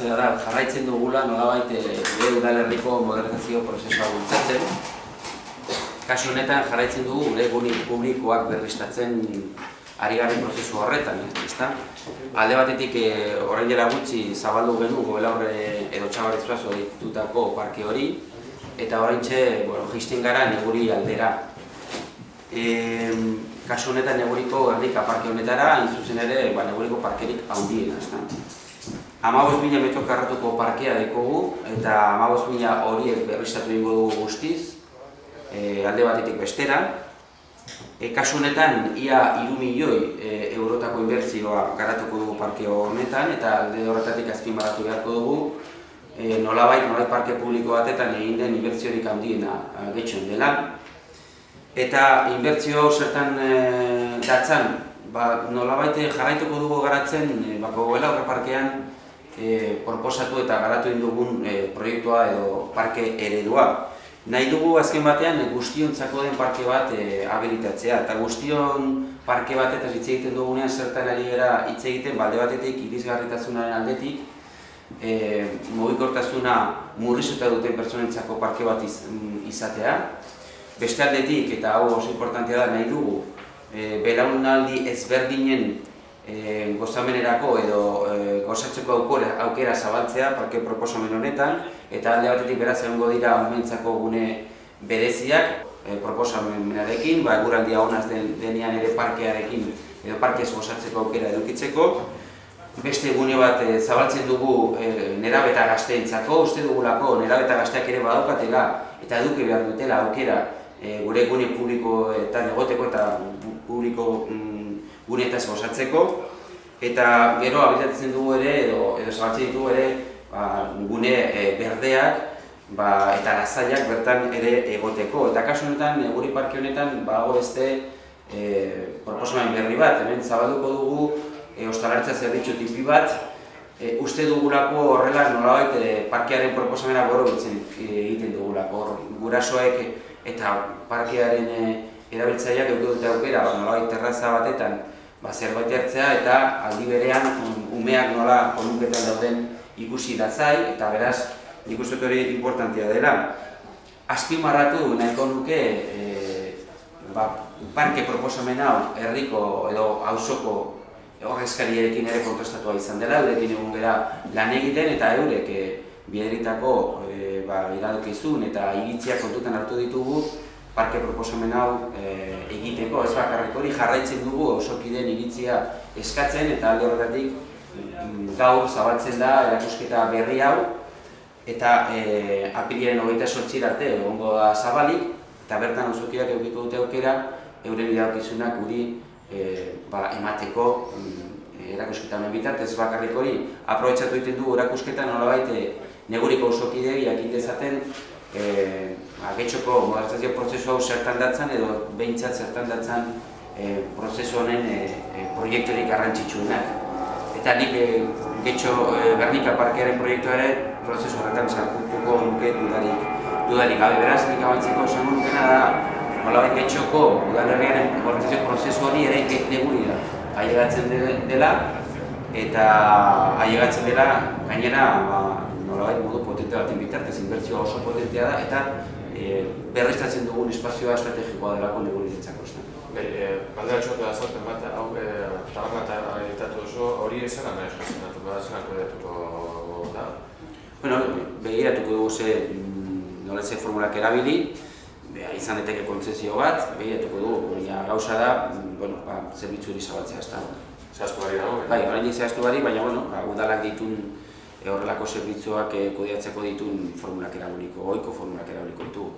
importantea da, jarraitzen dugula nolabait gure udalerriko modernizazio prozesua bultzatzen. Kasu honetan jarraitzen dugu gure gune publikoak berriztatzen ari garen prozesu horretan, ezta? Alde batetik orain dela gutxi zabaldu genuen Gobelaurre edo Txabarri-Zuazo ditutako parke hori, eta oraintxe jaisten gara Neguri aldera. Kasu honetan Neguriko Gernika parke honetara, hain zuzen ere Neguriko parkerik handiena, ezta? 15.000 metro karratuko parkea dekogu, eta 15.000 horiek berriztatu egingo dugu guztiz, alde batetik bestera. Kasu honetan, ia 3 milioi eurotako inbertsioa garatuko dugu parke honetan, eta alde horretatik azpimarratu beharko dugu, nolabait parke publiko batetan egin den inbertsiorik handiena getxoen dela. Eta inbertsio zertan datzan, nolabait jarraituko dugu garatzen Gobelaurre parkean proposatu eta garatu dugun proiektua edo parke eredua. Nahi dugu azken batean guztiontzako den parke bat habilitatzea, eta guztion parke bat eta hitz egiten dugunean zertan ari gara hitz egiten, alde batetik irisgarritasunaren aldetik, mugikortasuna murriztuta duten pertsonentzako parke bat izatea. Beste aldetik, eta hau oso importantea da, nahi dugu belaunaldi ezberdinen gozamenerako edo gozatzeko aukera zabaltzea parke proposamen honetan, eta alde batetik beraz egongo dira umeentzako gune bereziak proposamenarekin, eguraldia honaz denean ere parkearekin edo parkez gozatzeko aukera edukitzeko. Beste gune bat zabaltzen dugu nerabe eta gazteentzako, uste dugulako nerabe eta gazteak ere badaukatela eta eduki behar dutela aukera gure gune publikoetan egoteko eta publiko guneetaz gozatzeko, eta gero habilitatzen dugu ere edo zabaltzen ditugu ere gune berdeak eta lasaiak bertan ere egoteko. Eta kasu honetan, gure parke honetan badago beste proposamen berri bat, hemen zabalduko dugu ostalaritza zerbitzu tipi bat, uste dugulako horrela nolabait parkearen proposamena borobiltzen egiten dugulako. Gurasoek eta parkearen erabiltzaileak eduki dute aukera nolabait terraza batetan zerbait hartzea eta aldi berean umeak nola onunketan dauden ikusi datzai, eta beraz nik uste hori importantea dela. Azpimarratu nahiko nuke parke proposamen hau herriko edo auzoko ordezkariekin ere kontrastatua izan dela, eurekin egun gara lan egiten eta eurek bideritako iradokizun eta iritziak kontutan hartu ditugu parke proposamen hau egiteko. Ez bakarrik hori jarraitzen dugu auzokideen iritzia eskatzen, eta alde horretatik gaur zabaltzen da erakusketa berri hau, eta apirilaren 28 arte egongo da zabalik, eta bertan auzokideak edukiko dute aukera euren iradokizunak guri emateko erakusketa honen bitartez. Ez bakarrik hori, aprobetxatu egiten dugu erakusketa nolabait Neguriko auzokideek jakin dezaten getxoko modernizazio prozesu hau zertan datzan edo behintzat zertan datzan prozesu honen proiekturik garrantzitsuenak. Eta nik getxo Gernika parkearen proiektua ere prozesu horretan sartuko nuke dudarik gabe. Beraz, nik abantzeko esango nukena da nolabait getxoko udalerriaren modernizazio prozesu hori ere Neguri da ailegatzen dela, eta ailegatzen dela gainera nolabait modu potente baten bitartez, inbertsioa oso potentea da, eta berriztatzen dugun espazioa estrategikoa delako Negurirentzako. Baldea txotea azalpen bat, hau tabarna eta editatu oso, hori esan amera eskozionatuko da, zelan kudeatuko da? Begiratuko dugu nolatze formulak erabili, izan daiteke kontzesio bat, begiratuko dugu, gauza da, zerbitzu hori zabaltzea. Zehaztu bari dago? Bai, oraindik zehaztu bari, baina udalak ditun horrelako zerbitzuak kudeatzeko ditun formulak erabiliko, ohiko formulak erabiliko ditugu.